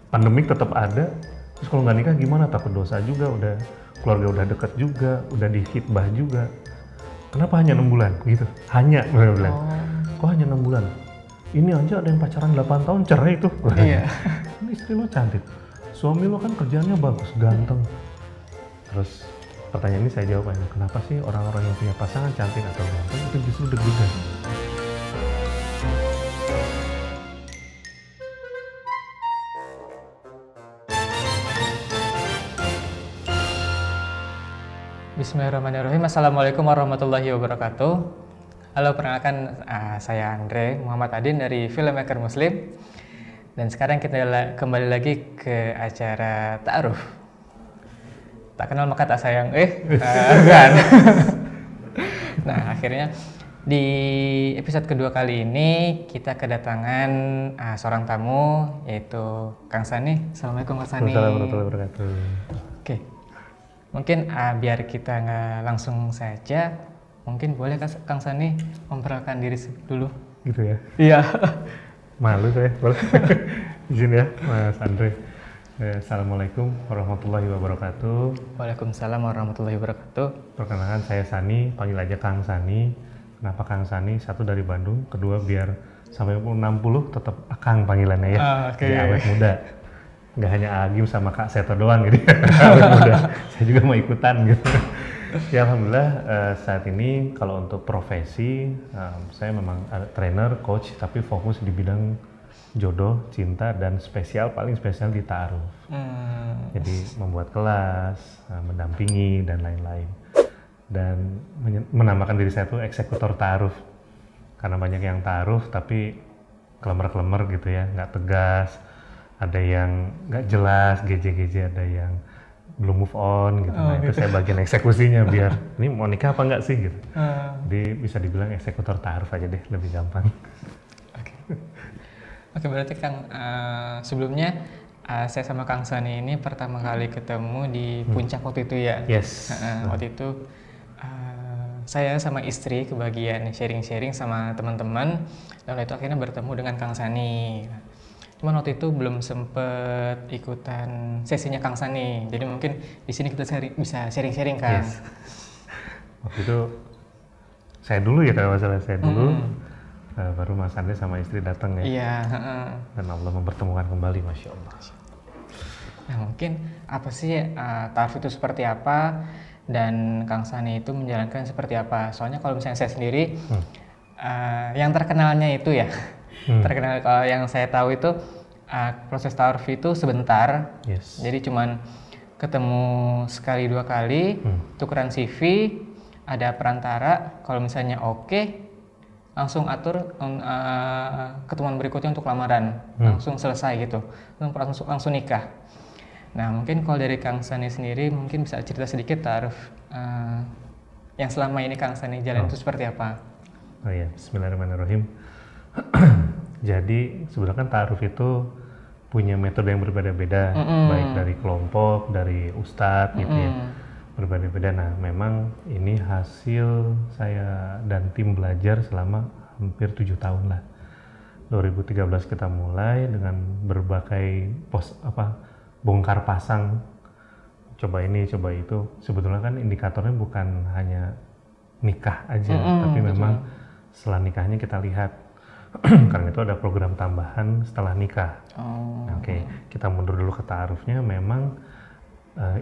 pandemik tetap ada. Terus kalau nggak nikah gimana? Takut dosa juga, udah keluarga udah deket juga, udah dihitbah juga. Kenapa hanya 6 bulan gitu? Hanya bilang. Kok hanya 6 bulan? Ini aja ada yang pacaran 8 tahun cerai tuh. Iya. Ini istri lo cantik, suami lo kan kerjaannya bagus, ganteng. Terus pertanyaan ini saya jawab aja, kenapa sih orang-orang yang punya pasangan cantik atau ganteng itu justru deg-degan? Bismillahirrahmanirrahim. Assalamualaikum warahmatullahi wabarakatuh. Halo, perkenalkan saya Andre Muhammad Adin dari Filmmaker Muslim. Dan sekarang kita kembali lagi ke acara Ta'aruf. Tak kenal maka tak sayang. Bukan. Nah, akhirnya di episode kedua kali ini kita kedatangan seorang tamu, yaitu Kang Sani. Assalamualaikum Kang Sani. Assalamualaikum warahmatullahi wabarakatuh. Oke. Mungkin biar kita nggak langsung saja, mungkin boleh Kang Sani memperkenalkan diri dulu. Gitu ya? Iya. Malu saya, boleh? Izin ya, Mas Andre. Assalamualaikum warahmatullahi wabarakatuh. Waalaikumsalam warahmatullahi wabarakatuh. Perkenalkan saya Sani, panggil aja Kang Sani. Kenapa Kang Sani? Satu dari Bandung, kedua biar sampai umur 60 tetap Akang panggilannya ya. Jadi awet muda. Nggak hanya Agim sama Kak Seto doang gitu. Awet muda. Saya juga mau ikutan gitu. Ya alhamdulillah saat ini kalau untuk profesi saya memang trainer, coach, tapi fokus di bidang jodoh, cinta, dan paling spesial di ta'aruf. Jadi membuat kelas, mendampingi, dan lain-lain. Dan menamakan diri saya itu eksekutor ta'aruf. Karena banyak yang ta'aruf tapi kelemer-kelemer gitu ya, nggak tegas. Ada yang nggak jelas, geje-geje, ada yang belum move on gitu. Nah itu saya bagian eksekusinya biar ini mau nikah apa nggak sih gitu. Jadi bisa dibilang eksekutor ta'aruf aja deh, lebih gampang. Oke, berarti Kang, sebelumnya saya sama Kang Sani ini pertama kali ketemu di Puncak waktu itu ya. Yes. Waktu itu saya sama istri kebagian sharing-sharing sama teman-teman, lalu itu akhirnya bertemu dengan Kang Sani. Cuman waktu itu belum sempet ikutan sesinya Kang Sani, jadi mungkin di sini kita bisa sharing-sharing Kang. Yes. Waktu itu saya dulu ya kalau masalah saya dulu. Baru Mas Andre sama istri datang ya. Iya. Dan Allah mempertemukan kembali, Masya Allah. Nah mungkin apa sih ta'aruf itu seperti apa dan Kang Sani itu menjalankan seperti apa? Soalnya kalau misalnya saya sendiri, yang terkenalnya itu ya, terkenal kalau yang saya tahu itu proses ta'aruf itu sebentar. Yes. Jadi cuman ketemu sekali dua kali, tukeran CV, ada perantara. Kalau misalnya oke, langsung atur ketemuan berikutnya untuk lamaran, langsung selesai gitu, langsung nikah. Nah mungkin kalau dari Kang Sani sendiri mungkin bisa cerita sedikit ta'aruf yang selama ini Kang Sani jalan itu seperti apa? Oh iya, Bismillahirrahmanirrahim. Jadi sebenarnya kan ta'aruf itu punya metode yang berbeda-beda, baik dari kelompok, dari ustadz gitu ya, berbeda-beda. Nah memang ini hasil saya dan tim belajar selama hampir 7 tahun lah. 2013 kita mulai dengan berbagai bongkar pasang, coba ini, coba itu. Sebetulnya kan indikatornya bukan hanya nikah aja, tapi memang setelah nikahnya kita lihat. Karena itu ada program tambahan setelah nikah. Oke, kita mundur dulu ke ta'arufnya. Memang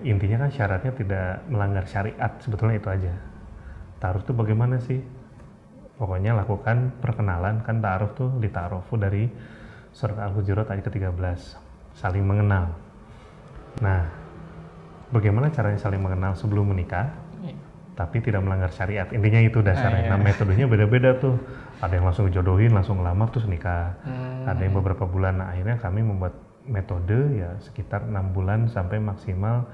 intinya kan syaratnya tidak melanggar syariat, sebetulnya itu aja. Ta'aruf itu bagaimana sih? Pokoknya lakukan perkenalan, kan ta'aruf tuh lita'arufu dari surat Al-Hujurat ayat ke-13, saling mengenal. Nah, bagaimana caranya saling mengenal sebelum menikah, tapi tidak melanggar syariat? Intinya itu dasarnya. Nah, metodenya beda-beda tuh. Ada yang langsung jodohin, langsung ngelamar terus nikah. Ada yang beberapa bulan. Nah, akhirnya kami membuat metode ya sekitar 6 bulan sampai maksimal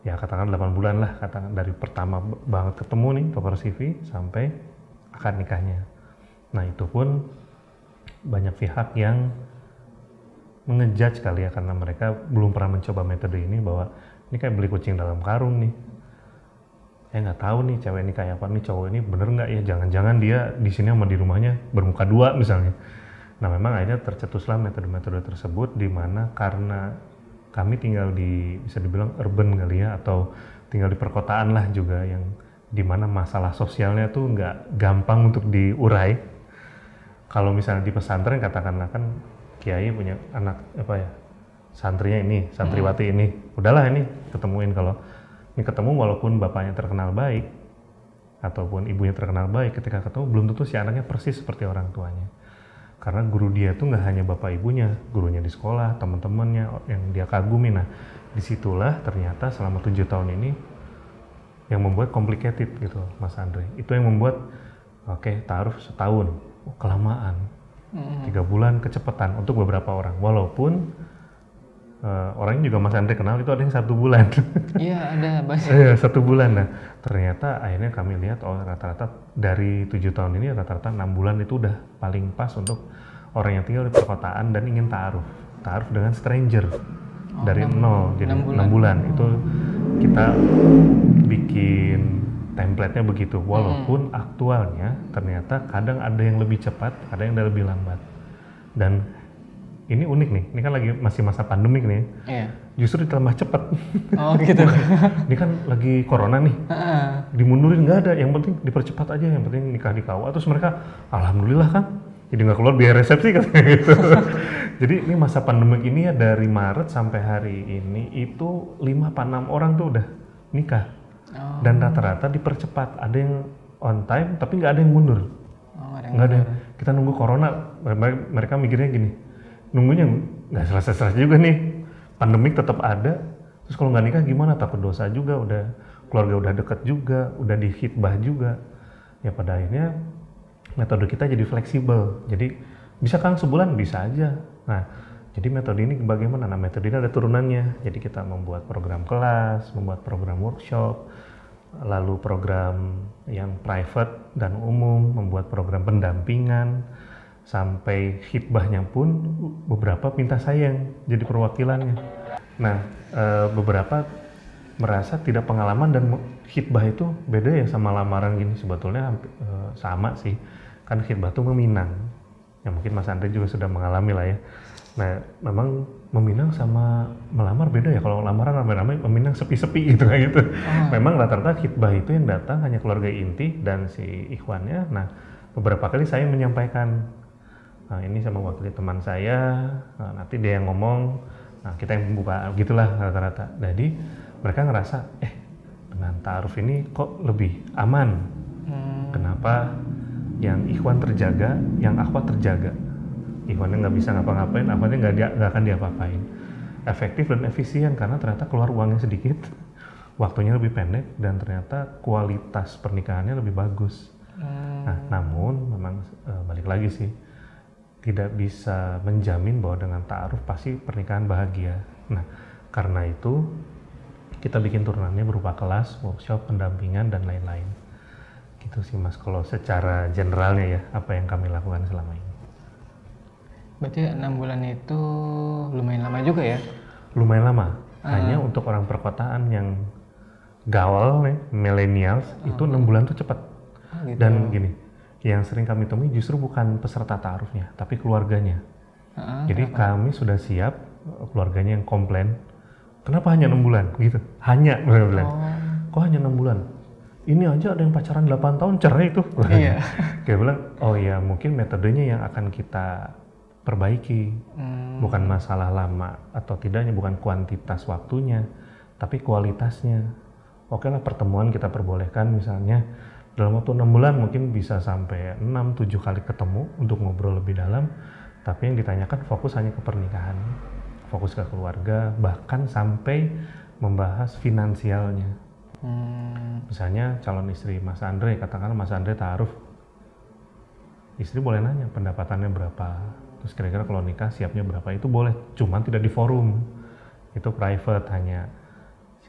ya katakan 8 bulan lah, katakan dari pertama banget ketemu nih tukar CV sampai akad nikahnya. Nah, itu pun banyak pihak yang mengejudge kali ya, karena mereka belum pernah mencoba metode ini, bahwa ini kayak beli kucing dalam karung nih. Saya nggak tahu nih cewek ini kayak apa nih, cowok ini bener nggak ya, jangan-jangan dia di sini sama di rumahnya bermuka dua misalnya. Nah memang akhirnya tercetuslah metode-metode tersebut di mana karena kami tinggal di bisa dibilang urban kali ya, atau tinggal di perkotaan lah juga, yang dimana masalah sosialnya tuh nggak gampang untuk diurai. Kalau misalnya di pesantren katakanlah kan kiai punya anak apa ya, santrinya ini, santriwati ini, udahlah ini ketemuin. Kalau ini ketemu walaupun bapaknya terkenal baik ataupun ibunya terkenal baik, ketika ketemu belum tentu si anaknya persis seperti orang tuanya. Karena guru dia tuh nggak hanya bapak ibunya, gurunya di sekolah, teman-temannya yang dia kagumi. Nah disitulah ternyata selama 7 tahun ini yang membuat complicated gitu Mas Andre. Itu yang membuat oke, ta'aruf setahun, kelamaan. 3 bulan kecepatan untuk beberapa orang. Walaupun orangnya juga Mas Andre kenal itu ada yang 1 bulan. Iya, ada banyak. Iya, 1 bulan. Nah ternyata akhirnya kami lihat rata-rata dari 7 tahun ini rata-rata 6 bulan itu udah paling pas untuk orang yang tinggal di perkotaan dan ingin ta'aruf dengan stranger dari 0. Jadi 6 bulan itu kita bikin template-nya begitu, walaupun aktualnya ternyata kadang ada yang lebih cepat, ada yang lebih lambat. Dan ini unik nih, ini kan lagi masih masa pandemik nih. Iya. Justru ditambah cepat. Oh gitu. Ini kan lagi corona nih. Dimundurin nggak ada, yang penting dipercepat aja, yang penting nikah di KUA. Terus mereka, alhamdulillah kan, jadi nggak keluar biaya resepsi katanya gitu. Jadi ini masa pandemik ini ya, dari Maret sampai hari ini itu 5-6 orang tuh udah nikah. Dan rata-rata dipercepat, ada yang on time tapi nggak ada yang mundur. Nggak ada. Kita nunggu corona, mereka mikirnya gini, nunggunya nggak selesai juga nih, pandemik tetap ada. Terus kalau nggak nikah gimana? Takut dosa juga, udah keluarga udah deket juga, udah dihitbah juga. Ya pada akhirnya metode kita jadi fleksibel. Jadi bisa kan sebulan, bisa aja. Nah jadi metode ini bagaimana? Nah metode ini ada turunannya. Jadi kita membuat program kelas, membuat program workshop, lalu program yang private dan umum, membuat program pendampingan, sampai khitbahnya pun beberapa minta saya yang jadi perwakilannya. Nah beberapa merasa tidak pengalaman dan khitbah itu beda ya sama lamaran gini. Sebetulnya sama sih, kan khitbah itu meminang, ya mungkin Mas Andre juga sudah mengalami lah ya. Nah memang meminang sama melamar beda ya. Kalau lamaran ramai-ramai, meminang sepi-sepi gitu kan gitu. Memang rata-rata khitbah itu yang datang hanya keluarga inti dan si ikhwannya. Nah beberapa kali saya menyampaikan, nah ini sama wakil teman saya, nah, nanti dia yang ngomong, nah kita yang membuka, gitulah rata-rata. Jadi mereka ngerasa dengan ta'aruf ini kok lebih aman. Kenapa? Yang ikhwan terjaga, yang akhwat terjaga. Ikhwannya nggak bisa ngapa-ngapain, akhwatnya nggak akan diapa-apain. Efektif dan efisien karena ternyata keluar uangnya sedikit, waktunya lebih pendek, dan ternyata kualitas pernikahannya lebih bagus. Nah namun memang balik lagi sih, tidak bisa menjamin bahwa dengan ta'aruf pasti pernikahan bahagia. Nah karena itu kita bikin turunannya berupa kelas, workshop, pendampingan, dan lain-lain. Gitu sih Mas, kalau secara generalnya ya, apa yang kami lakukan selama ini. Berarti 6 bulan itu lumayan lama juga ya? Lumayan lama, hanya untuk orang perkotaan yang gaul nih, millennials, itu 6 bulan tuh cepat. Gitu. Dan gini, yang sering kami temui justru bukan peserta ta'arufnya, tapi keluarganya. Jadi kenapa? Kami sudah siap, keluarganya yang komplain, kenapa hanya 6 bulan gitu? Hanya, kok hanya 6 bulan? Ini aja ada yang pacaran 8 tahun cerai itu. Iya. Kayak bilang, oh ya mungkin metodenya yang akan kita perbaiki. Bukan masalah lama atau tidaknya, bukan kuantitas waktunya, tapi kualitasnya. Oke lah, pertemuan kita perbolehkan misalnya dalam waktu 6 bulan mungkin bisa sampai 6-7 kali ketemu untuk ngobrol lebih dalam, tapi yang ditanyakan fokus hanya ke pernikahan, fokus ke keluarga, bahkan sampai membahas finansialnya. Misalnya calon istri Mas Andre, katakanlah Mas Andre ta'aruf, istri boleh nanya pendapatannya berapa, terus kira-kira kalau nikah siapnya berapa, itu boleh, cuman tidak di forum, itu private, hanya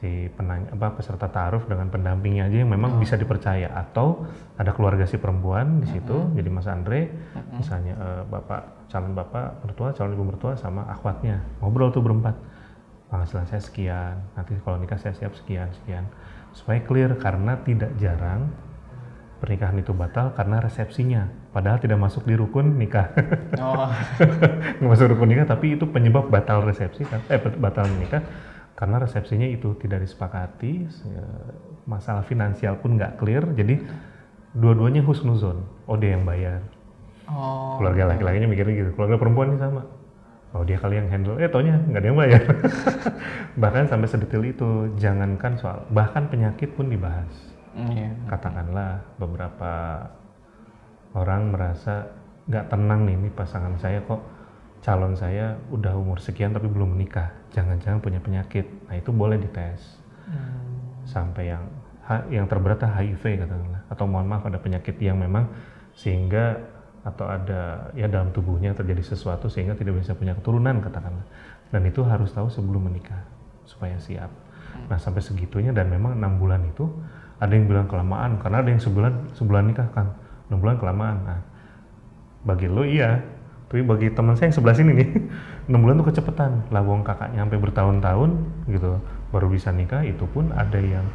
si penanya peserta ta'aruf dengan pendampingnya aja yang memang bisa dipercaya, atau ada keluarga si perempuan di situ, jadi Mas Andre misalnya calon bapak mertua, calon ibu mertua sama akhwatnya, ngobrol tuh berempat, penghasilan saya sekian, nanti kalau nikah saya siap sekian, supaya clear. Karena tidak jarang pernikahan itu batal karena resepsinya, padahal tidak masuk di rukun nikah. Oh. Nggak masuk rukun nikah, tapi itu penyebab batal resepsi kan? Batal nikah karena resepsinya itu tidak disepakati, masalah finansial pun nggak clear, jadi dua-duanya husnuzon. Oh, dia yang bayar. Oh. Keluarga laki-lakinya mikirnya gitu, keluarga perempuannya sama. Oh, dia kali yang handle, taunya nggak ada yang bayar. Bahkan sampai sedetail itu, jangankan soal, bahkan penyakit pun dibahas. Katakanlah beberapa orang merasa nggak tenang nih, ini pasangan saya kok, calon saya udah umur sekian tapi belum menikah, jangan-jangan punya penyakit. Nah, itu boleh dites. Sampai yang terberat HIV katakanlah, atau mohon maaf ada penyakit yang memang sehingga atau ada ya dalam tubuhnya terjadi sesuatu sehingga tidak bisa punya keturunan katakanlah, dan itu harus tahu sebelum menikah supaya siap. Nah, sampai segitunya, dan memang 6 bulan itu ada yang bilang kelamaan karena ada yang sebulan nikah kan, 6 bulan kelamaan. Nah, bagi lo iya, tapi bagi teman saya yang sebelah sini nih 6 bulan tuh kecepatan lah, wong kakaknya sampai bertahun-tahun gitu baru bisa nikah. Itu pun ada yang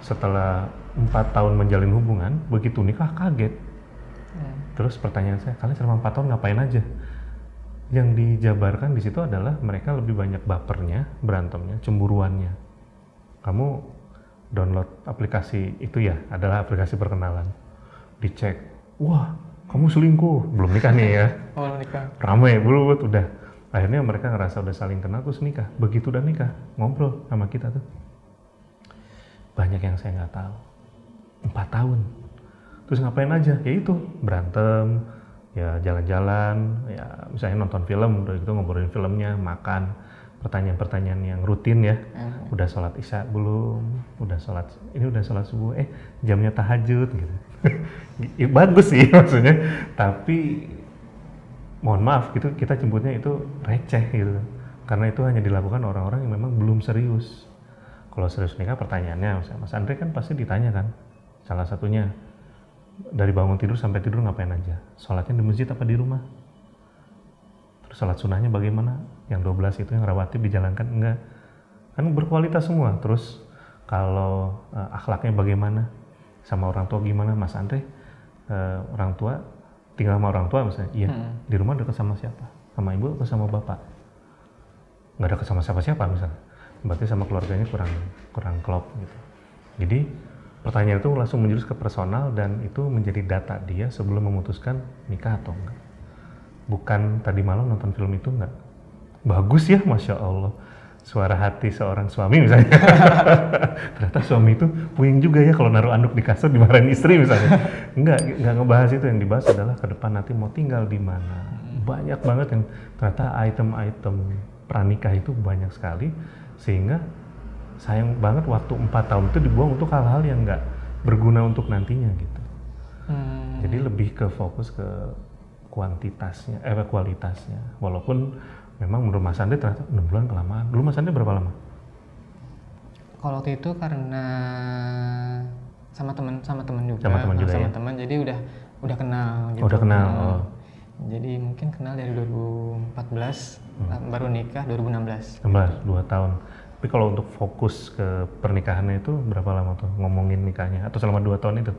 setelah 4 tahun menjalin hubungan, begitu nikah kaget. Terus pertanyaan saya, kalian selama 4 tahun ngapain aja? Yang dijabarkan di situ adalah mereka lebih banyak bapernya, berantemnya, cemburuannya. Kamu download aplikasi itu ya, adalah aplikasi perkenalan. Dicek, wah kamu selingkuh, belum nikah nih ya. Oh, nikah. Ramai, bulut, udah. Akhirnya mereka ngerasa udah saling kenal, terus nikah. Begitu udah nikah, ngobrol sama kita tuh. Banyak yang saya nggak tahu. 4 tahun. Terus ngapain aja? Ya itu, berantem, ya jalan-jalan, ya misalnya nonton film, udah gitu ngobrolin filmnya, makan, pertanyaan-pertanyaan yang rutin ya. Udah sholat isya belum? Udah sholat subuh, jamnya tahajud gitu. Ya, bagus sih maksudnya, tapi mohon maaf gitu, kita jemputnya itu receh gitu. Karena itu hanya dilakukan orang-orang yang memang belum serius. Kalau serius nikah, pertanyaannya, misalnya Mas Andre kan pasti ditanya kan, salah satunya, dari bangun tidur sampai tidur ngapain aja? Sholatnya di masjid apa di rumah? Terus sholat sunnahnya bagaimana? Yang 12 itu yang rawatib dijalankan enggak? Kan berkualitas semua. Terus kalau akhlaknya bagaimana? Sama orang tua gimana? Mas Andre, orang tua, tinggal sama orang tua misalnya, iya. Di rumah dekat sama siapa? Sama ibu atau sama bapak? Nggak dekat sama siapa-siapa misalnya. Berarti sama keluarganya kurang klop gitu. Jadi pertanyaan itu langsung menjurus ke personal, dan itu menjadi data dia sebelum memutuskan nikah atau enggak. Bukan tadi malam nonton film itu enggak bagus ya, Masya Allah, suara hati seorang suami misalnya. Ternyata suami itu puyeng juga ya kalau naruh anduk di kasur dimarahin istri misalnya. Enggak ngebahas itu. Yang dibahas adalah ke depan nanti mau tinggal di mana. Banyak banget yang ternyata item-item pranikah itu banyak sekali, sehingga sayang banget waktu 4 tahun itu dibuang untuk hal-hal yang nggak berguna untuk nantinya gitu. Jadi lebih ke fokus ke kualitasnya. Walaupun memang menurut Mas Andre ternyata 6 bulan kelamaan. Dulu Mas Andre berapa lama? Kalau waktu itu karena sama teman juga. Ya? Jadi udah kenal gitu. Udah kenal. Oh. Jadi mungkin kenal dari 2014, baru nikah 2016. 2 tahun. Tapi kalau untuk fokus ke pernikahannya itu berapa lama tuh ngomongin nikahnya? Atau selama 2 tahun itu?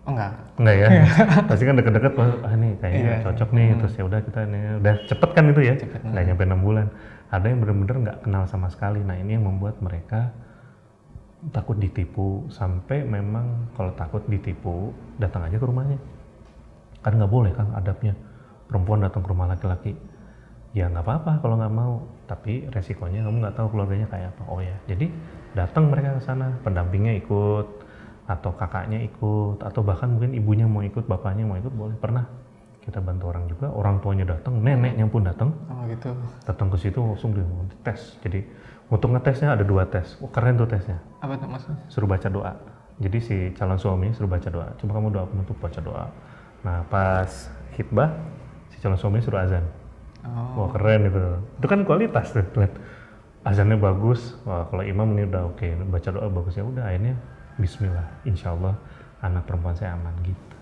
Oh enggak ya? Pasti kan deket-deket, nih kayaknya cocok nih, terus ya udah kita nih, udah cepet kan itu ya? Nggak nyampe 6 bulan. Ada yang bener-bener nggak kenal sama sekali. Nah, ini yang membuat mereka takut ditipu, sampai memang kalau takut ditipu datang aja ke rumahnya. Kan nggak boleh kan adabnya, perempuan datang ke rumah laki-laki. Ya nggak apa-apa kalau nggak mau, tapi resikonya kamu nggak tahu keluarganya kayak apa. Oh ya, jadi datang mereka ke sana, pendampingnya ikut, atau kakaknya ikut, atau bahkan mungkin ibunya mau ikut, bapaknya mau ikut, boleh. Pernah kita bantu orang juga, orang tuanya datang, neneknya pun datang. Oh gitu. Datang ke situ langsung dites. Jadi untuk ngetesnya ada 2 tes. Oh, keren tuh tesnya. Apa tuh maksudnya? Suruh baca doa. Jadi si calon suaminya suruh baca doa. Coba kamu doa penutup, baca doa. Nah pas khitbah si calon suaminya suruh azan. Wah keren itu. Itu kan kualitas tuh, lihat. Azannya bagus. Wah kalau imam ini udah oke, baca doa bagus, ya udah akhirnya bismillah, insya Allah anak perempuan saya aman gitu.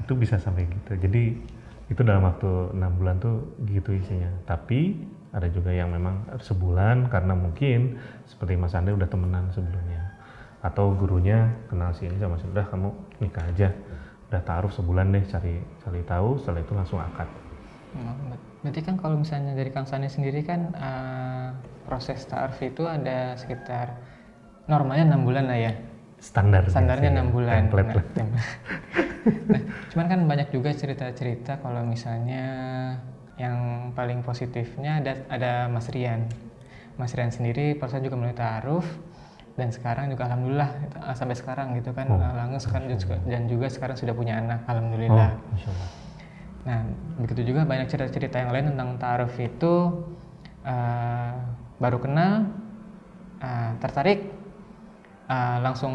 Itu bisa sampai gitu. Jadi itu dalam waktu 6 bulan tuh gitu isinya. Tapi ada juga yang memang sebulan karena mungkin seperti Mas Andre udah temenan sebelumnya. atau gurunya kenal si ini sama si udah kamu nikah aja, udah taruh sebulan deh cari tahu, setelah itu langsung akad. Berarti kan kalau misalnya dari Kang Sani sendiri kan proses ta'aruf itu ada sekitar normalnya 6 bulan lah ya. Standarnya 6 bulan. Nah, cuman kan banyak juga cerita-cerita kalau misalnya yang paling positifnya ada Mas Rian. Mas Rian sendiri pada juga mulai ta'aruf dan sekarang juga alhamdulillah sampai sekarang gitu kan sekarang dan juga sekarang sudah punya anak alhamdulillah. Nah, begitu juga banyak cerita-cerita yang lain tentang ta'aruf itu baru kenal, tertarik, langsung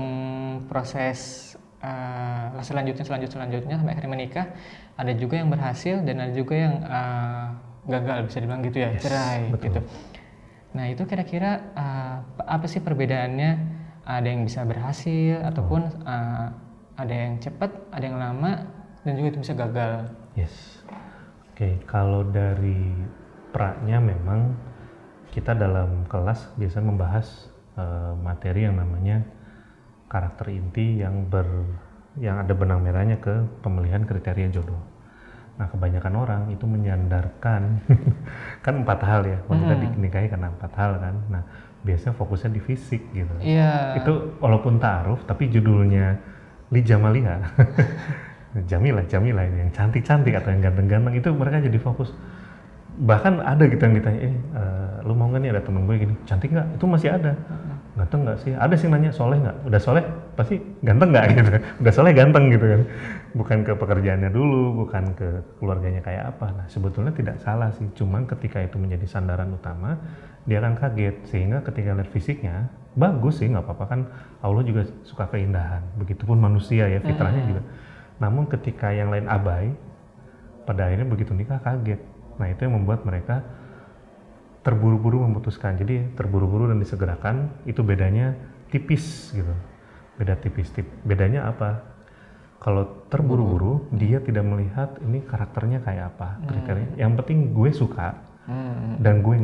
proses selanjutnya sampai akhirnya menikah. Ada juga yang berhasil dan ada juga yang gagal, bisa dibilang gitu ya, cerai gitu. Nah, itu kira-kira apa sih perbedaannya? Ada yang bisa berhasil ataupun ada yang cepat, ada yang lama dan juga itu bisa gagal. Yes. Oke, kalau dari pra-nya memang kita dalam kelas biasa membahas materi yang namanya karakter inti yang ada benang merahnya ke pemilihan kriteria jodoh. Nah, kebanyakan orang itu menyandarkan kan 4 hal ya, wanita dinikahi karena 4 hal kan. Nah, biasanya fokusnya di fisik gitu. Iya. Itu walaupun ta'aruf tapi judulnya Li Jamaliha. Jamilah yang cantik-cantik atau yang ganteng-ganteng, itu mereka jadi fokus. Bahkan ada gitu yang ditanya, lu mau nggak nih, ada temen gue gini, cantik nggak? Itu masih ada. Ganteng nggak sih? Ada sih nanya, soleh nggak? Udah soleh pasti ganteng nggak gitu kan? Udah soleh ganteng gitu kan? Bukan ke pekerjaannya dulu, bukan ke keluarganya kayak apa. Nah, sebetulnya tidak salah sih, cuman ketika itu menjadi sandaran utama, dia akan kaget. Sehingga ketika lihat fisiknya bagus sih, nggak apa-apa kan, Allah juga suka keindahan. Begitupun manusia ya, fitrahnya juga. Namun ketika yang lain abai, pada akhirnya begitu nikah kaget. Nah, itu yang membuat mereka terburu-buru memutuskan. Jadi terburu-buru dan disegerakan, itu bedanya tipis gitu. Beda tipis. Bedanya apa? Kalau terburu-buru, dia tidak melihat ini karakternya kayak apa, kriteria. Yang penting gue suka dan gue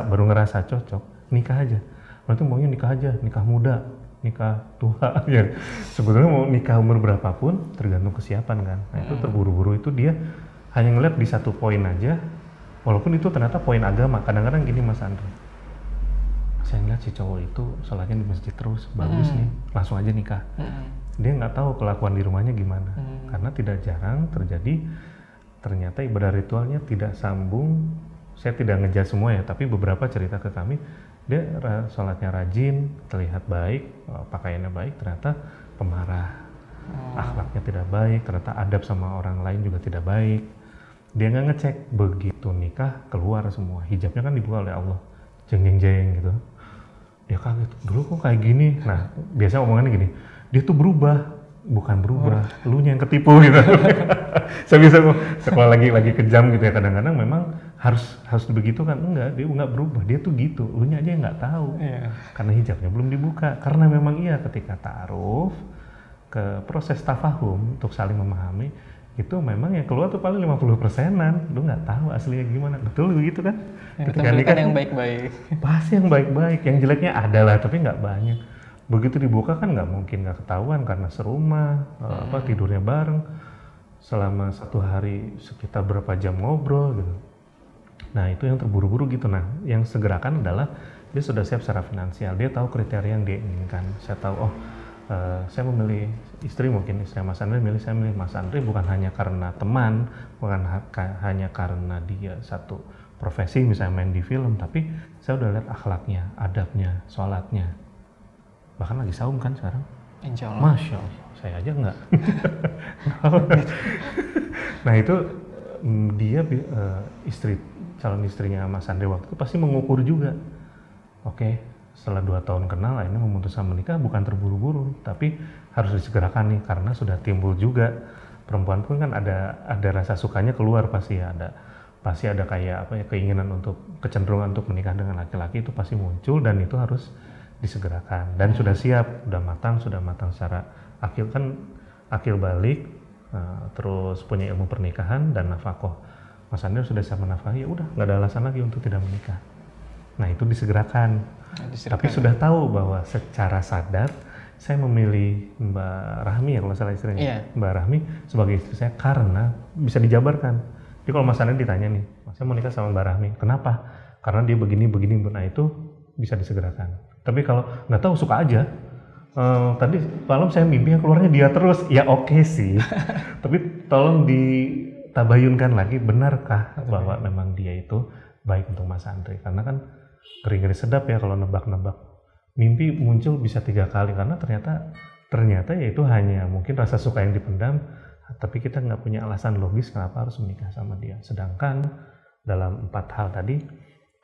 baru ngerasa cocok, nikah aja. Berarti maunya nikah aja, nikah muda, nikah tua ya. Sebetulnya mau nikah umur berapapun tergantung kesiapan kan. Nah, itu terburu-buru itu dia hanya ngeliat di satu poin aja, walaupun itu ternyata poin agama. Kadang-kadang gini Mas Andre, saya ngeliat si cowok itu sholatnya di masjid terus, bagus nih, langsung aja nikah. Dia nggak tahu kelakuan di rumahnya gimana, karena tidak jarang terjadi ternyata ibadah ritualnya tidak sambung. Saya tidak ngejar semua ya, tapi beberapa cerita ke kami, dia sholatnya rajin, terlihat baik, pakaiannya baik, ternyata pemarah, akhlaknya tidak baik, ternyata adab sama orang lain juga tidak baik. Dia nggak ngecek, begitu nikah keluar semua, hijabnya kan dibuka oleh Allah, jeng-jeng gitu. Dia kaget, dulu kok kayak gini. Nah, biasanya omongannya gini, dia tuh bukan berubah, elunya yang ketipu gitu. Saya bisa sekolah lagi kejam gitu ya, kadang-kadang memang harus begitu kan, enggak, dia nggak berubah, dia tuh gitu, elunya aja yang nggak tahu, karena hijabnya belum dibuka. Karena memang ketika ta'aruf ke proses tafahum untuk saling memahami, itu memang yang keluar tuh paling 50%-an, lu nggak tahu aslinya gimana, betul begitu kan? Ketika nikah yang baik-baik, pasti yang baik-baik, yang jeleknya adalah tapi nggak banyak. Begitu dibuka kan nggak mungkin nggak ketahuan karena serumah, tidurnya bareng selama 1 hari sekitar berapa jam ngobrol gitu. Nah, itu yang terburu-buru gitu. Nah, yang segerakan adalah dia sudah siap secara finansial, dia tahu kriteria yang dia inginkan. Saya tahu, saya memilih istri, mungkin istri Mas Andre saya milih Mas Andre bukan hanya karena teman, bukan hanya karena dia satu profesi misalnya main di film, tapi saya udah lihat akhlaknya, adabnya, sholatnya. Bahkan lagi saum kan sekarang. Insya Allah. Masya Allah, saya aja enggak. Nah, itu dia calon istrinya Mas Andre waktu itu pasti mengukur juga. Oke, setelah 2 tahun kenal akhirnya memutuskan menikah, bukan terburu-buru, tapi harus disegerakan nih karena sudah timbul juga. Perempuan pun kan ada rasa sukanya keluar, pasti ada kayak keinginan untuk kecenderungan untuk menikah dengan laki-laki, itu pasti muncul dan itu harus disegerakan dan sudah siap, sudah matang secara akil balik, terus punya ilmu pernikahan dan nafkah. Mas Andre sudah siap menafkahi, ya udah nggak ada alasan lagi untuk tidak menikah. Nah, itu disegerakan. Tapi sudah tahu bahwa secara sadar saya memilih Mbak Rahmi ya kalau salah istrinya. Iya. Mbak Rahmi sebagai istri saya karena bisa dijabarkan. Jadi kalau Mas Andre ditanya nih, saya mau nikah sama Mbak Rahmi, kenapa? Karena dia begini, nah itu bisa disegerakan. Tapi kalau nggak tahu, suka aja. Tadi malam saya mimpi yang keluarnya dia terus, ya oke sih. Tapi tolong ditabayunkan lagi, benarkah bahwa memang dia itu baik untuk Mas Andre? Karena kan ngeri-ngeri sedap ya kalau nebak-nebak. Mimpi muncul bisa 3 kali karena ternyata ya itu hanya mungkin rasa suka yang dipendam, tapi kita nggak punya alasan logis kenapa harus menikah sama dia. Sedangkan dalam 4 hal tadi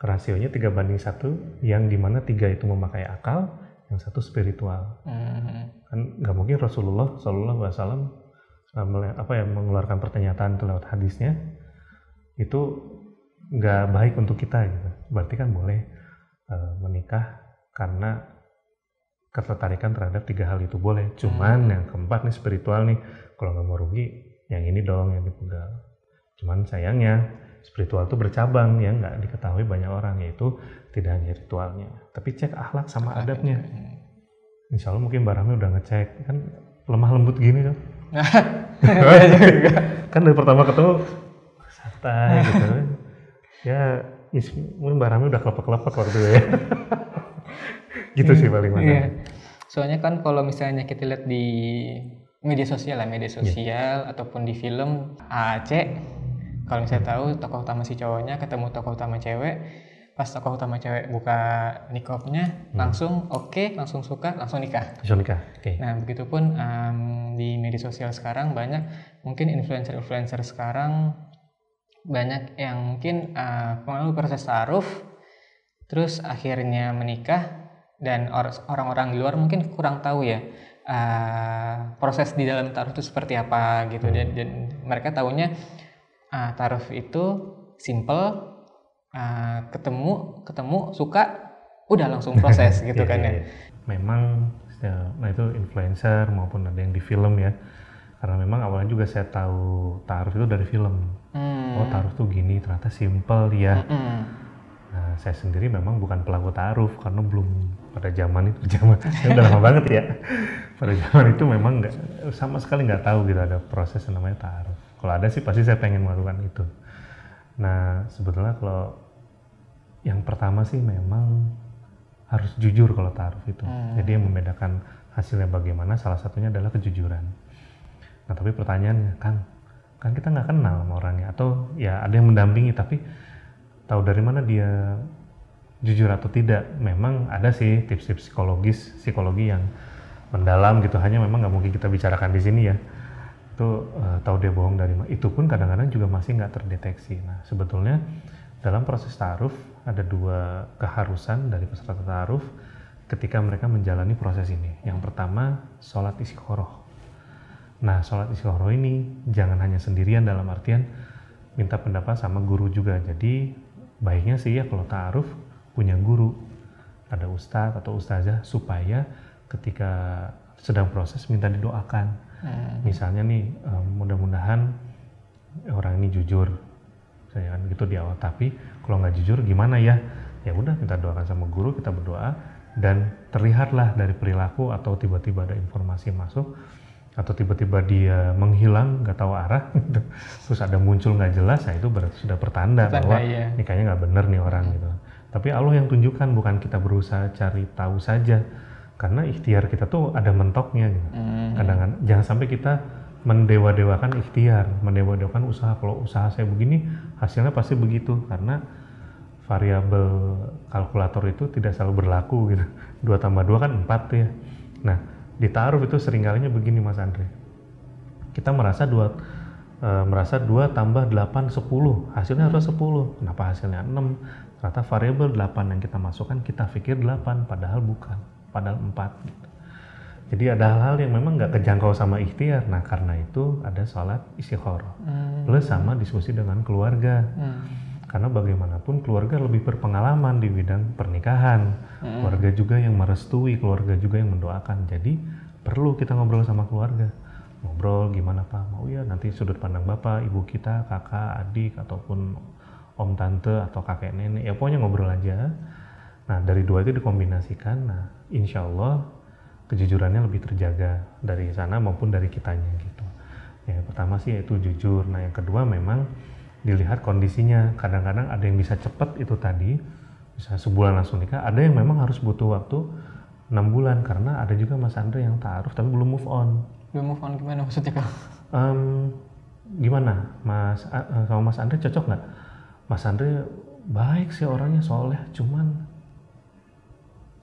rasionya 3:1, yang dimana 3 itu memakai akal, yang 1 spiritual. Kan nggak mungkin Rasulullah SAW mengeluarkan pernyataan lewat hadisnya itu nggak baik untuk kita gitu. Berarti kan boleh menikah karena ketertarikan terhadap 3 hal itu boleh. Cuman yang keempat nih spiritual nih, kalau nggak mau rugi yang ini dong yang dipegang. Cuman sayangnya spiritual itu bercabang yang nggak diketahui banyak orang, yaitu tidak hanya ritualnya, tapi cek akhlak sama adabnya. Insya Allah mungkin Mbak Rahmi udah ngecek, kan lemah lembut gini kan. Kan dari pertama ketemu santai gitu. Ya mungkin Mbak Rahmi udah kelepek-kelepek waktu itu ya. Gitu sih paling mana. Iya. Soalnya kan kalau misalnya kita lihat di media sosial ataupun di film AAC, kalau misalnya tahu tokoh utama si cowoknya ketemu tokoh utama cewek, pas tokoh utama cewek buka niqabnya langsung langsung suka, langsung nikah. Okay. Nah begitupun di media sosial sekarang banyak mungkin influencer sekarang banyak yang mungkin melalui proses ta'aruf terus akhirnya menikah, dan orang-orang di luar mungkin kurang tahu ya proses di dalam ta'aruf itu seperti apa gitu. Dan mereka tahunya ta'aruf itu simple, ketemu suka udah langsung proses gitu kan ya. Memang nah itu influencer maupun ada yang di film ya, karena memang awalnya juga saya tahu ta'aruf itu dari film. Oh ta'aruf tuh gini, ternyata simple ya. Nah saya sendiri memang bukan pelaku ta'aruf karena belum pada zaman udah lama banget ya. Pada zaman itu memang sama sekali nggak tahu gitu ada proses yang namanya ta'aruf. Kalau ada sih pasti saya pengen melakukan itu. Nah sebetulnya kalau yang pertama sih memang harus jujur kalau ta'aruf itu. Jadi yang membedakan hasilnya bagaimana, salah satunya adalah kejujuran. Nah tapi pertanyaannya kan kita nggak kenal sama orangnya, atau ya ada yang mendampingi tapi tahu dari mana dia jujur atau tidak. Memang ada sih tips-tips psikologi yang mendalam gitu, hanya memang nggak mungkin kita bicarakan di sini ya. Itu tahu dia bohong dari mana, itu pun kadang-kadang juga masih nggak terdeteksi. Nah sebetulnya dalam proses ta'aruf ada 2 keharusan dari peserta ta'aruf ketika mereka menjalani proses ini. Yang pertama sholat istikharah. Nah sholat istikharah ini jangan hanya sendirian, dalam artian minta pendapat sama guru juga. Jadi baiknya sih ya kalau ta'aruf punya guru, ada ustadz atau ustazah, supaya ketika sedang proses minta didoakan. Misalnya nih mudah-mudahan orang ini jujur, saya kan gitu di awal. Tapi kalau nggak jujur gimana ya? Ya udah minta doakan sama guru, kita berdoa, dan terlihatlah dari perilaku atau tiba-tiba ada informasi masuk atau tiba-tiba dia menghilang nggak tahu arah gitu. Terus ada muncul nggak jelas, nah itu berarti sudah pertanda bahwa nikahnya nggak bener nih orang gitu. Tapi Allah yang tunjukkan, bukan kita berusaha cari tahu saja, karena ikhtiar kita tuh ada mentoknya gitu. Kadang-kadang jangan sampai kita mendewa-dewakan ikhtiar, mendewa-dewakan usaha. Kalau usaha saya begini hasilnya pasti begitu, karena variabel kalkulator itu tidak selalu berlaku gitu. 2 tambah 2 kan 4 tuh ya. Nah di ta'aruf itu seringkalinya begini Mas Andre, kita merasa 2 tambah 8 10, hasilnya harus 10. Kenapa hasilnya 6? Ternyata variabel 8 yang kita masukkan kita pikir 8, padahal bukan, padahal 4 gitu. Jadi ada hal-hal yang memang nggak kejangkau sama ikhtiar. Nah karena itu ada sholat istikharah plus sama diskusi dengan keluarga. Karena bagaimanapun keluarga lebih berpengalaman di bidang pernikahan, keluarga juga yang merestui, keluarga juga yang mendoakan. Jadi perlu kita ngobrol sama keluarga, ngobrol gimana Pak, mau ya nanti sudut pandang Bapak, Ibu kita, kakak, adik, ataupun om tante atau kakek nenek, ya pokoknya ngobrol aja. Nah dari 2 itu dikombinasikan, nah insya Allah kejujurannya lebih terjaga dari sana maupun dari kitanya gitu. Ya pertama sih yaitu jujur. Nah yang kedua memang dilihat kondisinya. Kadang-kadang ada yang bisa cepat itu tadi, bisa sebulan langsung nikah. Ada yang memang harus butuh waktu 6 bulan karena ada juga Mas Andre yang ta'aruf tapi belum move on. Belum move on gimana maksudnya Kang? Gimana sama Mas Andre cocok nggak? Mas Andre baik sih orangnya, soleh, cuman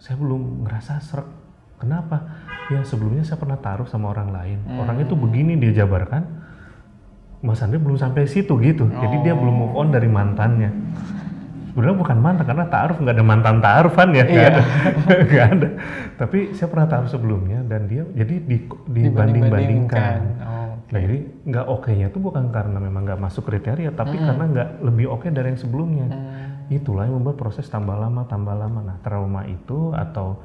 saya belum ngerasa srek. Kenapa? Ya sebelumnya saya pernah taruh sama orang lain. Orang itu begini dia jabarkan. Mas Andre belum sampai situ gitu. Jadi dia belum move on dari mantannya. Sebenarnya bukan mantan karena ta'aruf nggak ada mantan ta'arufan ya. Nggak ada. Tapi saya pernah taruh sebelumnya dan dia jadi dibanding-bandingkan. Nah jadi nggak oke-nya itu bukan karena memang nggak masuk kriteria, tapi karena nggak lebih oke dari yang sebelumnya. Itulah yang membuat proses tambah lama. Nah trauma itu atau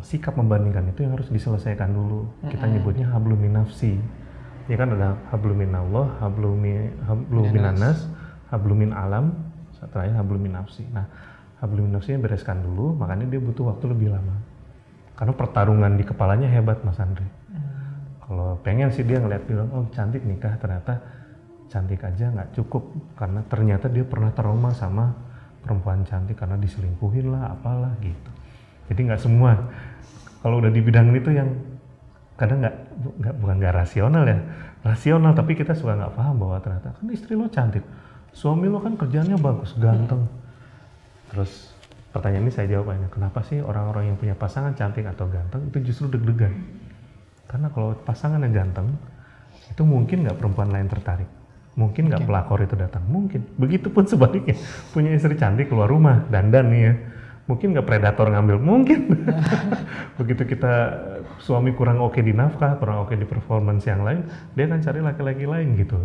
sikap membandingkan itu yang harus diselesaikan dulu. Kita nyebutnya hablum minafsi. Ya kan ada hablum minallah, hablum minanas, hablum min alam, terakhir hablum minafsi. Nah hablum minafsi yang bereskan dulu, makanya dia butuh waktu lebih lama. Karena pertarungan di kepalanya hebat Mas Andre. Kalau pengen sih dia ngeliat bilang, oh cantik nikah, ternyata cantik aja nggak cukup. Karena ternyata dia pernah trauma sama perempuan cantik karena diselingkuhin lah, apalah gitu. Jadi nggak semua, kalau udah di bidang itu yang kadang bukan nggak rasional ya, rasional tapi kita suka nggak paham bahwa ternyata kan istri lo cantik, suami lo kan kerjanya bagus, ganteng. Terus pertanyaan ini saya jawab aja, kenapa sih orang-orang yang punya pasangan cantik atau ganteng itu justru deg-degan? Karena kalau pasangan yang ganteng, itu mungkin nggak perempuan lain tertarik. Mungkin nggak pelakor itu datang, mungkin. Begitupun sebaliknya, punya istri cantik keluar rumah, dandan nih ya. Mungkin nggak predator ngambil, mungkin. Begitu kita suami kurang oke di nafkah, kurang oke di performance yang lain, dia akan cari laki-laki lain gitu.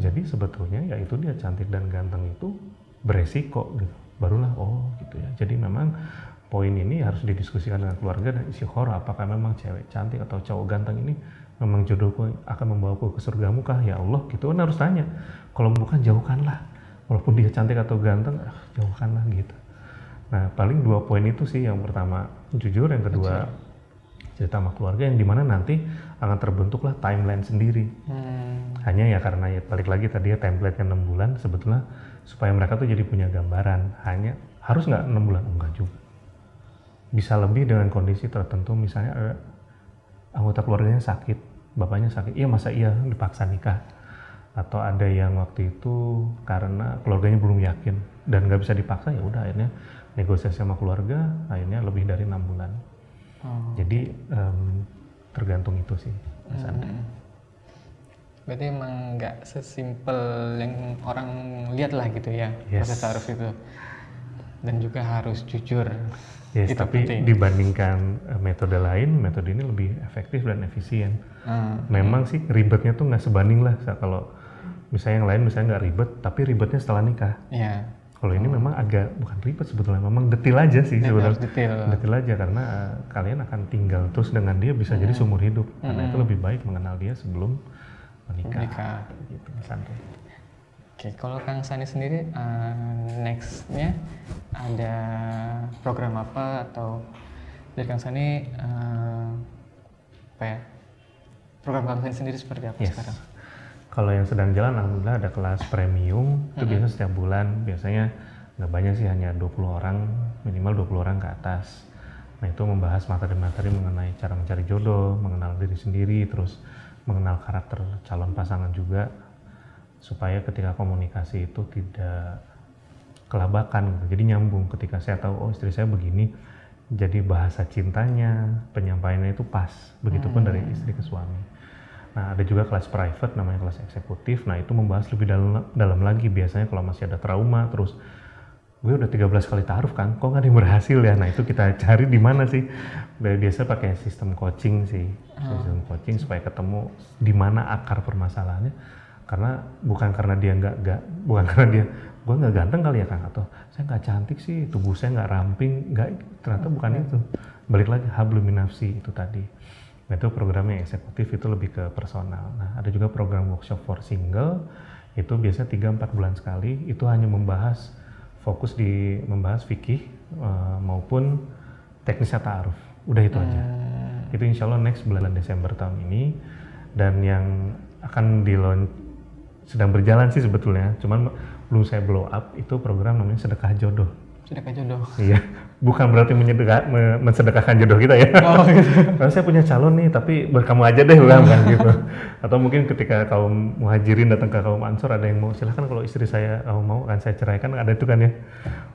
Jadi sebetulnya ya itu dia cantik dan ganteng itu beresiko gitu. Barulah gitu ya. Jadi memang poin ini harus didiskusikan dengan keluarga dan istikharah, apakah memang cewek cantik atau cowok ganteng ini memang jodohku akan membawaku ke surgamu kah ya Allah, gitu kan harus tanya. Kalau bukan jauhkanlah, walaupun dia cantik atau ganteng jauhkanlah gitu. Nah paling 2 poin itu sih, yang pertama jujur, yang kedua cerita sama keluarga, yang dimana nanti akan terbentuklah timeline sendiri. Hanya ya karena ya balik lagi tadi ya template-nya 6 bulan sebetulnya supaya mereka tuh jadi punya gambaran. Hanya harus nggak 6 bulan? Enggak juga. Bisa lebih dengan kondisi tertentu, misalnya ada anggota keluarganya sakit, bapaknya sakit, iya masa iya dipaksa nikah. Atau ada yang waktu itu karena keluarganya belum yakin dan nggak bisa dipaksa, ya udah akhirnya negosiasi sama keluarga, akhirnya lebih dari 6 bulan. Jadi tergantung itu sih Mas Andre. Berarti emang nggak sesimpel yang orang lihat lah gitu ya, proses ta'aruf itu. Dan juga harus jujur. Yes, itu tapi penting. Dibandingkan metode lain, metode ini lebih efektif dan efisien. Memang sih ribetnya tuh nggak sebanding lah. Kalau misalnya yang lain misalnya nggak ribet, tapi ribetnya setelah nikah. Iya. Kalau ini memang agak bukan ribet sebetulnya, memang detil aja sih sebenarnya. Detil aja karena kalian akan tinggal terus dengan dia bisa jadi seumur hidup. Karena itu lebih baik mengenal dia sebelum menikah. Gitu, Mas Andre. Oke, kalau Kang Sani sendiri next-nya ada program apa atau dari Kang Sani program Kang Sani sendiri seperti apa sekarang? Kalau yang sedang jalan, alhamdulillah ada kelas premium, itu biasa setiap bulan, biasanya nggak banyak sih, hanya 20 orang, minimal 20 orang ke atas. Nah itu membahas materi-materi mengenai cara mencari jodoh, mengenal diri sendiri, terus mengenal karakter calon pasangan juga, supaya ketika komunikasi itu tidak kelabakan gitu. Jadi nyambung, ketika saya tahu oh istri saya begini, jadi bahasa cintanya, penyampaiannya itu pas, begitupun dari istri ke suami. Nah ada juga kelas private namanya kelas eksekutif. Nah itu membahas lebih dalam lagi. Biasanya kalau masih ada trauma, terus gue udah 13 kali ta'aruf kan, kok nggak ada yang berhasil ya? Nah itu kita cari di mana sih? Biasa pakai sistem coaching sih, sistem coaching supaya ketemu di mana akar permasalahannya. Karena bukan karena dia bukan karena dia gue nggak ganteng kali ya Kang, atau saya nggak cantik sih, tubuh saya nggak ramping, ternyata bukan itu. Balik lagi hablum minafsi itu tadi. Nah, itu programnya eksekutif, itu lebih ke personal. Nah, ada juga program workshop for single, itu biasanya 3-4 bulan sekali, itu hanya membahas fikih maupun teknisnya ta'aruf. Udah itu aja. itu insya Allah next bulan Desember tahun ini. Dan yang akan sedang berjalan sih sebetulnya, cuman belum saya blow up, itu program namanya Sedekah Jodoh. Sedekah jodoh. Iya, bukan berarti mensedekahkan jodoh kita ya. Oh, gitu. Karena saya punya calon nih, tapi kamu aja deh, bukan gitu. Atau mungkin ketika kaum muhajirin datang ke kaum ansor, ada yang mau silahkan kalau istri saya kamu mau akan saya ceraikan, ada itu kan ya.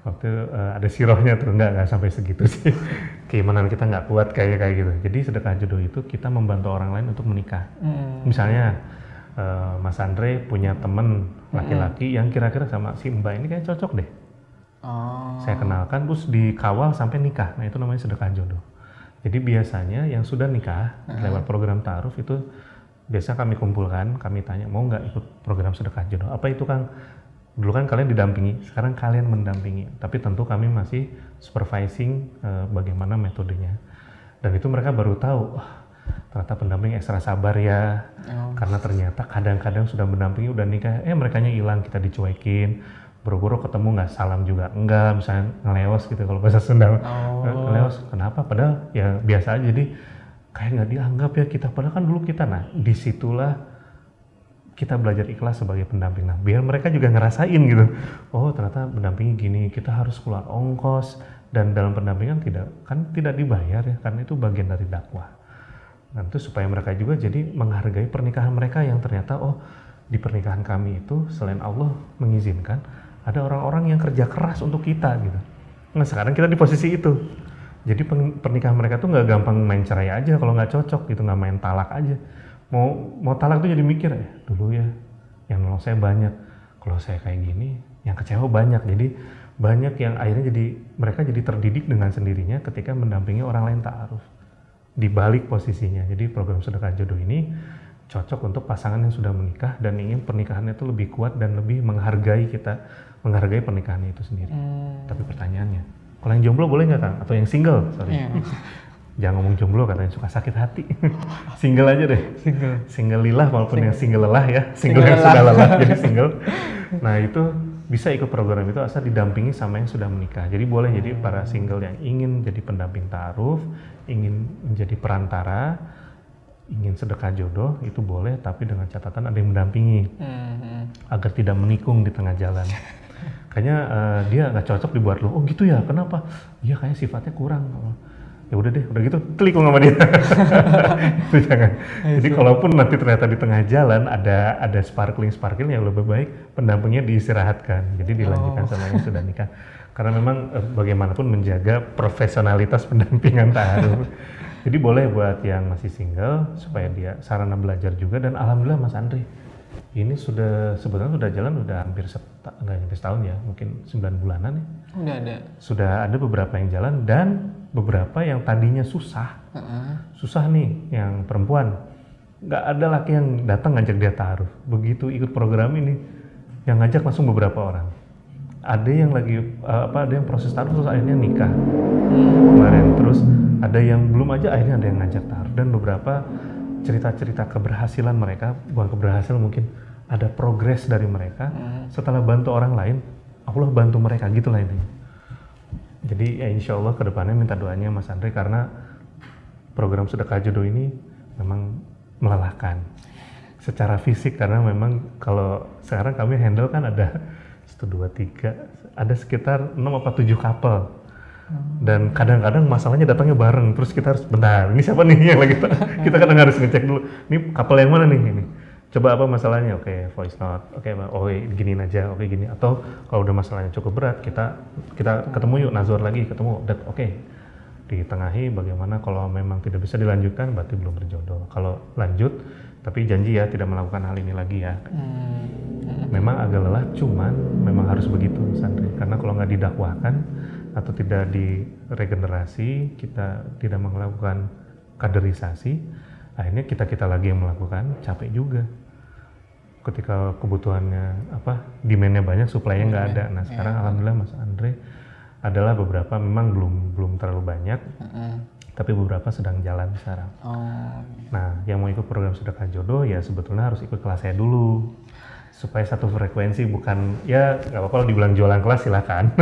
Waktu ada sirohnya tuh, nggak sampai segitu sih. Keimanan kita nggak kuat kayak gitu. Jadi sedekah jodoh itu kita membantu orang lain untuk menikah. Misalnya Mas Andre punya temen laki-laki yang kira-kira sama si Mbak ini kayak cocok deh. Saya kenalkan terus dikawal sampai nikah. Nah itu namanya sedekah jodoh. Jadi biasanya yang sudah nikah lewat program ta'aruf itu biasa kami kumpulkan, kami tanya mau nggak ikut program sedekah jodoh. Apa itu Kang? Dulu kan kalian didampingi, sekarang kalian mendampingi. Tapi tentu kami masih supervising bagaimana metodenya. Dan itu mereka baru tahu, ternyata pendamping ekstra sabar ya. Karena ternyata kadang-kadang sudah mendampingi, udah nikah, merekanya hilang, kita dicuekin. Buru-buru ketemu nggak salam juga enggak, misalnya ngelewas gitu kalau bahasa Sunda. Ngelewas kenapa? Padahal ya biasa aja, jadi kayak nggak dianggap ya kita, padahal kan dulu kita. Nah disitulah kita belajar ikhlas sebagai pendamping. Nah biar mereka juga ngerasain gitu, oh ternyata mendampingi gini, kita harus keluar ongkos, dan dalam pendampingan tidak dibayar ya, karena itu bagian dari dakwah. Nah itu supaya mereka juga jadi menghargai pernikahan mereka yang ternyata di pernikahan kami itu selain Allah mengizinkan, ada orang-orang yang kerja keras untuk kita gitu. Nah sekarang kita di posisi itu. Jadi pernikahan mereka tuh nggak gampang main cerai aja kalau nggak cocok gitu, nggak main talak aja. Mau talak tuh jadi mikir dulu ya, yang nolong saya banyak. Kalau saya kayak gini, yang kecewa banyak. Jadi banyak yang akhirnya mereka jadi terdidik dengan sendirinya ketika mendampingi orang lain ta'aruf. Di balik posisinya. Jadi program sedekah jodoh ini cocok untuk pasangan yang sudah menikah dan ingin pernikahannya itu lebih kuat dan lebih menghargai pernikahannya itu sendiri. Tapi pertanyaannya, kalau yang jomblo boleh nggak Kang? Atau yang single? Sorry. Jangan ngomong jomblo, katanya suka sakit hati. Single aja deh. Single lillah, walaupun yang single lelah ya. Single yang sudah lelah jadi single. Nah itu bisa ikut program itu asal didampingi sama yang sudah menikah. Jadi boleh, jadi para single yang ingin jadi pendamping ta'aruf, ingin menjadi perantara, ingin sedekah jodoh itu boleh, tapi dengan catatan ada yang mendampingi agar tidak menikung di tengah jalan. Kayaknya dia nggak cocok dibuat lo, oh gitu ya, kenapa? Dia kayak sifatnya kurang. Ya udah deh, udah gitu telikung sama dia. Itu jangan. Jadi kalaupun nanti ternyata di tengah jalan ada sparkling yang lebih baik pendampingnya diistirahatkan. Jadi dilanjutkan sama yang sudah nikah. Karena memang bagaimanapun menjaga profesionalitas pendampingan ta'aruf. Jadi boleh buat yang masih single supaya dia sarana belajar juga. Dan alhamdulillah Mas Andre, ini sebetulnya sudah jalan udah hampir nggak nyampe setahun ya, mungkin 9 bulanan ya. Udah ada. Sudah ada beberapa yang jalan dan beberapa yang tadinya susah nih, yang perempuan. Nggak ada laki yang datang ngajak dia ta'aruf. Begitu ikut program ini, yang ngajak langsung beberapa orang. Ada yang lagi ada yang proses ta'aruf terus akhirnya nikah kemarin, terus ada yang belum aja akhirnya ada yang ngajak ta'aruf. Dan beberapa cerita-cerita keberhasilan mereka, bukan keberhasilan, mungkin ada progres dari mereka setelah bantu orang lain, Allah bantu mereka, gitulah intinya. Jadi ya insya Allah kedepannya minta doanya Mas Andre, karena program sedekah jodoh ini memang melelahkan secara fisik, karena memang kalau sekarang kami handle kan ada 1, 2, 3, ada sekitar 6 atau 7 couple. Dan kadang-kadang masalahnya datangnya bareng, terus kita harus bentar, ini siapa nih yang lagi kita kadang harus ngecek dulu, ini couple yang mana nih ini, coba apa masalahnya, oke, voice note, oke, giniin aja, oke gini. Atau kalau udah masalahnya cukup berat, kita ketemu yuk, nazar lagi, ketemu, oke, ditengahi bagaimana kalau memang tidak bisa dilanjutkan berarti belum berjodoh. Kalau lanjut tapi janji ya tidak melakukan hal ini lagi ya. Memang agak lelah, cuman memang harus begitu Sandri, karena kalau nggak didakwahkan atau tidak diregenerasi, kita tidak melakukan kaderisasi, akhirnya kita lagi yang melakukan, capek juga. Ketika kebutuhannya demand-nya banyak, supply-nya nggak ada. Nah sekarang alhamdulillah Mas Andre adalah beberapa, memang belum terlalu banyak, tapi beberapa sedang jalan sekarang. Nah yang mau ikut program sedekah jodoh ya sebetulnya harus ikut kelas saya dulu. supaya satu frekuensi, bukan ya nggak apa-apa dibilang jualan kelas silakan.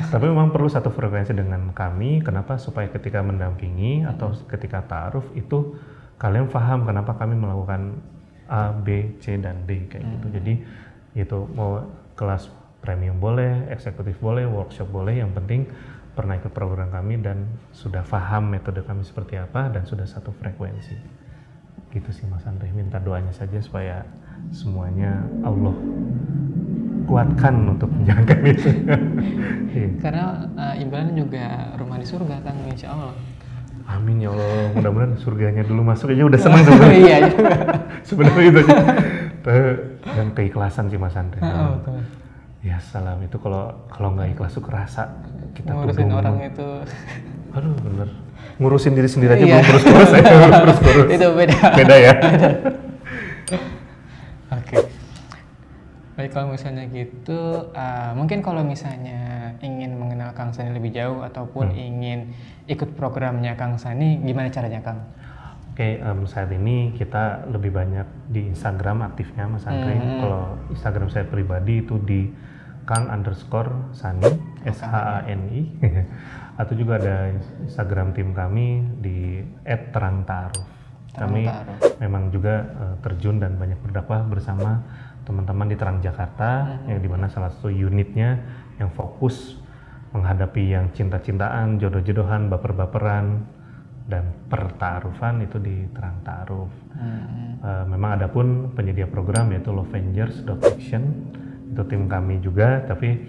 Tapi memang perlu satu frekuensi dengan kami. Kenapa? Supaya ketika mendampingi atau ketika ta'aruf itu kalian paham kenapa kami melakukan A, B, C, dan D kayak gitu. Jadi itu mau kelas premium boleh, eksekutif boleh, workshop boleh, yang penting pernah ikut program kami dan sudah paham metode kami seperti apa dan sudah satu frekuensi. Gitu sih Mas Andre, minta doanya saja supaya semuanya Allah kuatkan untuk menjalankan itu. Karena imbalan juga rumah di surga kan, insya Allah. Amin ya Allah, mudah-mudahan surganya dulu masuk aja udah senang sebenarnya. Iya juga. Sebenarnya itu aja. Dan keikhlasan sih Mas Andre. Betul. Ya salam, itu kalau nggak ikhlas tuh kerasa kita ngurusin orang itu. Aduh bener. Ngurusin diri sendiri aja belum terus-terus ya. Terus-terus. Itu beda. Beda ya. Oke. Baik, kalau misalnya gitu, mungkin kalau misalnya ingin mengenal Kang Sani lebih jauh ataupun ingin ikut programnya Kang Sani, gimana caranya Kang? Oke, saat ini kita lebih banyak di Instagram aktifnya Mas Andre. Kalau Instagram saya pribadi itu di Kang_Sani, SHANI. Atau juga ada Instagram tim kami di @terangtaaruf. Kami memang juga terjun dan banyak berdakwah bersama teman-teman di Terang Jakarta, yang dimana salah satu unitnya yang fokus menghadapi yang cinta-cintaan, jodoh-jodohan, baper-baperan, dan pertaarufan itu di Terang Ta'aruf. Memang ada pun penyedia program yaitu Lovengers.action, itu tim kami juga, tapi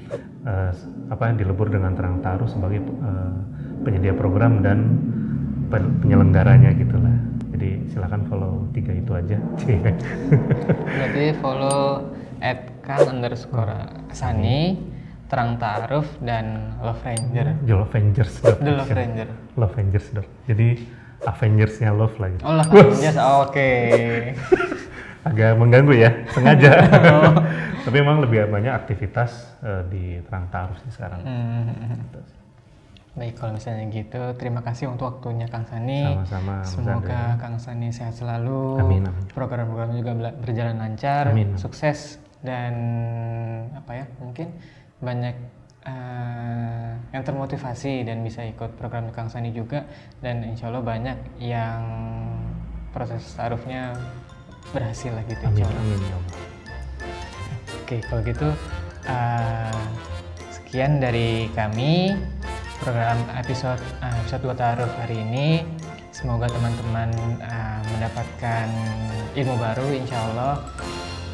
dilebur dengan Terang Ta'aruf sebagai penyedia program dan penyelenggaranya gitulah. Jadi silakan follow 3 itu aja. Berarti follow @Kang_Sani, Terang Ta'aruf, dan Love Ranger. Lovengers. The Love Ranger. Lovengers. Jadi Avengers-nya Love lah gitu. Oh, Love Avengers. Oke. Agak mengganggu ya, sengaja. Tapi memang lebih banyak aktivitas di Terang Ta'aruf sih sekarang. Baik, kalau misalnya gitu, terima kasih untuk waktunya Kang Sani. Sama-sama. Semoga Kang Sani sehat selalu. Amin. Program-program juga berjalan lancar, amin. Sukses, dan mungkin banyak yang termotivasi dan bisa ikut program Kang Sani juga, dan insya Allah banyak yang proses ta'arufnya berhasil lah gitu. Amin. Oke, kalau gitu sekian dari kami program episode 2 Ta'aruf hari ini. Semoga teman-teman mendapatkan ilmu baru insya Allah,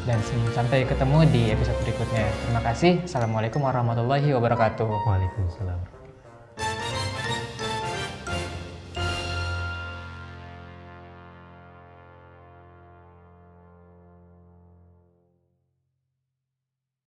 dan sampai ketemu di episode berikutnya. Terima kasih. Assalamualaikum warahmatullahi wabarakatuh. Waalaikumsalam.